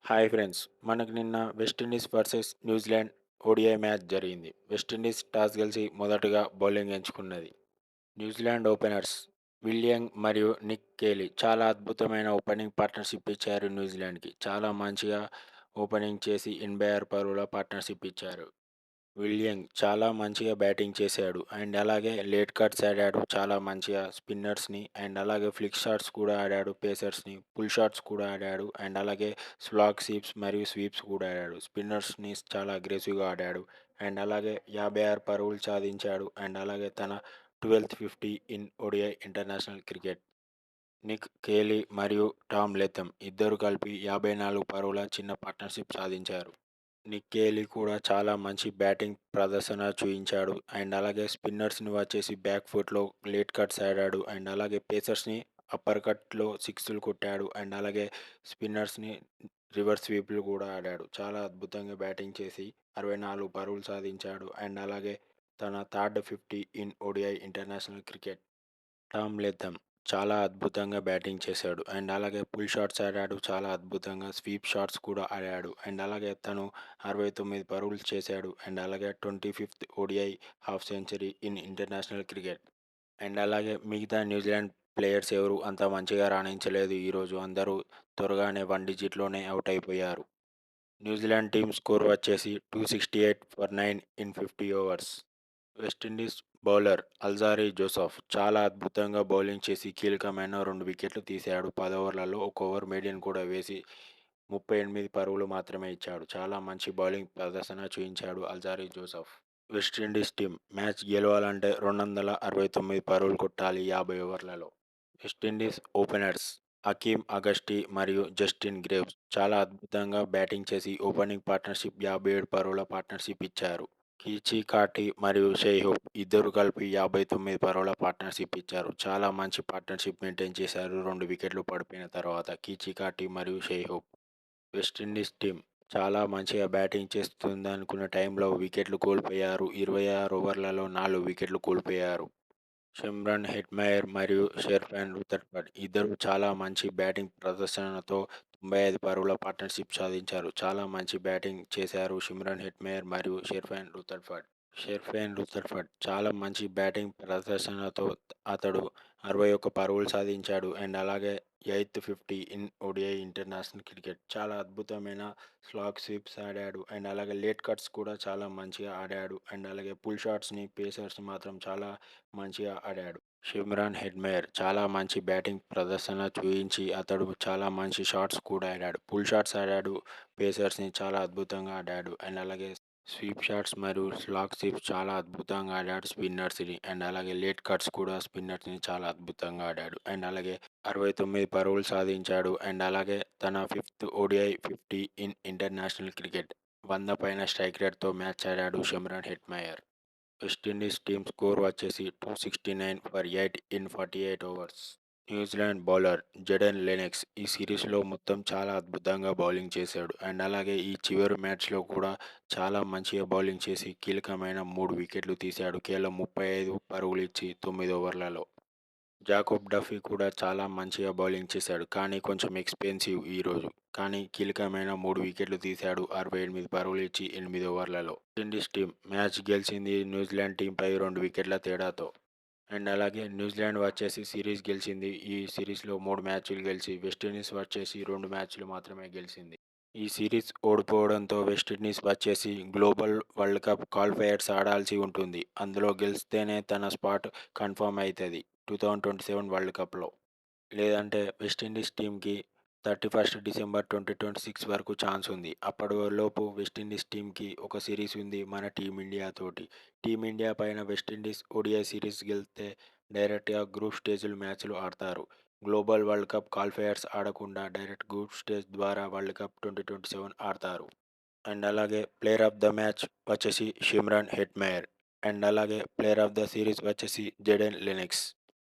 Hi friends. మనకు నిన్న West Indies versus New Zealand ODI match జరిగింది. వెస్టిండీస్ టాస్ గెలిచి మొదటగా బౌలింగ్ ఎంచుకున్నది. న్యూజిలాండ్ ఓపెనర్స్ విలియం మరియు నిక్ కేలీ చాలా అద్భుతమైన ఓపెనింగ్ పార్ట్నర్షిప్ ఇచ్చారు న్యూజిలాండ్కి. చాలా మంచిగా ఓపెనింగ్ చేసి 86 పరుగుల పార్ట్నర్షిప్ ఇచ్చారు. విలియం చాలా మంచిగా బ్యాటింగ్ చేశాడు. అండ్ అలాగే లేట్ కట్స్ ఆడాడు. చాలా మంచిగా స్పిన్నర్స్‌ని అండ్ అలాగే ఫ్లిక్ షాట్స్ కూడా ఆడాడు పేసర్స్‌ని. పుల్ షాట్స్ కూడా ఆడాడు. అండ్ అలాగే స్లాగ్ స్వీప్స్ మరియు స్వీప్స్ కూడా ఆడాడు. స్పిన్నర్స్‌ని చాలా అగ్రెసివ్‌గా ఆడాడు. అండ్ అలాగే 56 పరుగులు సాధించాడు. అండ్ అలాగే తన 12థ్ 50 in ODI international cricket. Nick Cayley మరియు టామ్ లెథమ్ ఇద్దరు కలిపి 54 పరుగుల చిన్న పార్ట్నర్షిప్ సాధించారు. నిక్ కేలీ కూడా చాలా మంచి బ్యాటింగ్ ప్రదర్శన చూయించాడు. అండ్ అలాగే స్పిన్నర్స్‌ని వచ్చేసి బ్యాక్ ఫుట్‌లో లేట్ కట్స్ ఆడాడు. అండ్ అలాగే పేసర్స్‌ని అప్పర్ కట్‌లో సిక్స్‌లు కొట్టాడు. అండ్ అలాగే స్పిన్నర్స్‌ని రివర్స్ స్వీప్‌లు కూడా ఆడాడు. చాలా అద్భుతంగా బ్యాటింగ్ చేసి 64 పరుగులు సాధించాడు. అండ్ అలాగే తన third 50 in ODI international cricket. Tom Latham చాలా అద్భుతంగా బ్యాటింగ్ చేశాడు. అండ్ అలాగే పుల్ షాట్స్ ఆడాడు. చాలా అద్భుతంగా స్వీప్ షాట్స్ కూడా ఆడాడు. అండ్ అలాగే తను 69 పరుగులు చేశాడు. అండ్ అలాగే 25థ్ ODI half century in international cricket. And అలాగే మిగతా న్యూజిలాండ్ ప్లేయర్స్ ఎవరు అంత మంచిగా రాణించలేదు ఈరోజు. అందరూ త్వరగానే 1 డిజిట్‌లోనే ఔట్ అయిపోయారు. న్యూజిలాండ్ టీమ్ స్కోర్ వచ్చేసి 268 for 9 in 50 overs. West Indies bowler Alzarri Joseph చాలా అద్భుతంగా బౌలింగ్ చేసి కీలకమైన 2 వికెట్లు తీశాడు. 10 ఓవర్లలో ఒక ఓవర్ మీడియన్ కూడా వేసి 38 పరుగులు మాత్రమే ఇచ్చాడు. చాలా మంచి బౌలింగ్ ప్రదర్శన చూయించాడు Alzarri Joseph. West Indies team match గెలవాలంటే 269 పరుగులు కొట్టాలి 50 ఓవర్లలో. వెస్టిండీస్ ఓపెనర్స్ హకీమ్ అగస్టీ మరియు జస్టిన్ గ్రేవ్స్ చాలా అద్భుతంగా బ్యాటింగ్ చేసి ఓపెనింగ్ పార్ట్నర్షిప్ 57 పరుగుల పార్ట్నర్షిప్ ఇచ్చారు. కీచీ కాటి మరియు షెయ్హోప్ ఇద్దరు కలిపి 59 పరుగుల పార్ట్నర్షిప్ ఇచ్చారు. చాలా మంచి పార్ట్నర్షిప్ మెయింటైన్ చేశారు 2 వికెట్లు పడిపోయిన తర్వాత కీచీ కాటి మరియు షెయ్హోప్. వెస్టిండీస్ టీం చాలా మంచిగా బ్యాటింగ్ చేస్తుందనుకున్న టైంలో వికెట్లు కోల్పోయారు. 26 ఓవర్లలో 4 వికెట్లు కోల్పోయారు. షిమ్రాన్ హెట్మయర్ మరియు షెర్ఫాన్ రూథర్ఫర్డ్ ఇద్దరు చాలా మంచి బ్యాటింగ్ ప్రదర్శనతో 95 పరుగుల పార్ట్నర్షిప్ సాధించారు. చాలా మంచి బ్యాటింగ్ చేశారు షిమ్రాన్ హెట్మయర్ మరియు షెర్ఫాన్ రూథర్ఫర్డ్ చాలా మంచి బ్యాటింగ్ ప్రదర్శనతో అతడు 61 పరుగులు సాధించాడు. అండ్ అలాగే eighth 50 in ODI international cricket. చాలా అద్భుతమైన స్లాగ్ స్వీప్స్ ఆడాడు. అండ్ అలాగే లేట్ కట్స్ కూడా చాలా మంచిగా ఆడాడు. అండ్ అలాగే పుల్ షాట్స్‌ని, పేసర్స్‌ని మాత్రం చాలా మంచిగా ఆడాడు. షిమ్రాన్ హెట్మయర్ చాలా మంచి బ్యాటింగ్ ప్రదర్శన చూయించి అతడు చాలా మంచి షాట్స్ కూడా ఆడాడు. పుల్ షాట్స్ ఆడాడు. పేసర్స్‌ని చాలా అద్భుతంగా ఆడాడు. అండ్ అలాగే స్వీప్ షాట్స్ మరియు స్లాగ్ స్వీప్స్ చాలా అద్భుతంగా ఆడాడు స్పిన్నర్స్‌ని. అండ్ అలాగే లేట్ కట్స్ కూడా స్పిన్నర్స్‌ని చాలా అద్భుతంగా ఆడాడు. అండ్ అలాగే 69 పరుగులు సాధించాడు. అండ్ అలాగే తన fifth ODI 50 in international cricket. 100 పైన స్ట్రైక్ రేట్‌తో మ్యాచ్ ఆడాడు Shimron Hetmyer. West Indies team score వచ్చేసి 269 for 8 in 48 overs. New Zealand bowler Jayden Lennox ఈ సిరీస్లో మొత్తం చాలా అద్భుతంగా బౌలింగ్ చేశాడు. అండ్ అలాగే ఈ చివరి మ్యాచ్లో కూడా చాలా మంచిగా బౌలింగ్ చేసి కీలకమైన 3 వికెట్లు తీశాడు. కేవలం 35 పరుగులు ఇచ్చి 9 ఓవర్లలో. జాకోబ్ డఫీ కూడా చాలా మంచిగా బౌలింగ్ చేశాడు. కానీ కొంచెం ఎక్స్‌పెన్సివ్ ఈరోజు. కానీ కీలకమైన 3 వికెట్లు తీశాడు. 68 పరుగులు ఇచ్చి 8 ఓవర్లలో. వెస్టిండీస్ టీం మ్యాచ్ గెలిచింది న్యూజిలాండ్ టీంపై 2 వికెట్ల తేడాతో. అండ్ అలాగే న్యూజిలాండ్ వచ్చేసి సిరీస్ గెలిచింది. ఈ సిరీస్‌లో 3 మ్యాచ్‌లు గెలిచి వెస్టిండీస్ వచ్చేసి 2 మ్యాచ్‌లు మాత్రమే గెలిచింది. ఈ సిరీస్ ఓడిపోవడంతో వెస్టిండీస్ వచ్చేసి గ్లోబల్ వరల్డ్ కప్ క్వాలిఫైయర్స్ ఆడాల్సి ఉంటుంది. అందులో గెలిస్తేనే తన స్పాట్ కన్ఫర్మ్ అయితది 2027 వరల్డ్ కప్‌లో. లేదంటే వెస్టిండీస్ టీమ్‌కి 31 డిసెంబర్ 2026 వరకు ఛాన్స్ ఉంది. అప్పటిలోపు వెస్టిండీస్ టీమ్‌కి ఒక సిరీస్ ఉంది మన టీమిండియా తోటి. టీమిండియా పైన వెస్టిండీస్ ఓడిఐ సిరీస్ గెలిస్తే డైరెక్ట్‌గా గ్రూప్ స్టేజ్‌లు మ్యాచ్‌లు ఆడతారు. గ్లోబల్ వరల్డ్ కప్ క్వాలిఫైయర్స్ ఆడకుండా డైరెక్ట్ గ్రూప్ స్టేజ్ ద్వారా వరల్డ్ కప్ 2027 ఆడతారు. అండ్ అలాగే ప్లేయర్ ఆఫ్ ద మ్యాచ్ వచ్చేసి షిమ్రాన్ హెట్మయర్. అండ్ అలాగే ప్లేయర్ ఆఫ్ ద సిరీస్ వచ్చేసి జెడెన్ లెనెక్స్.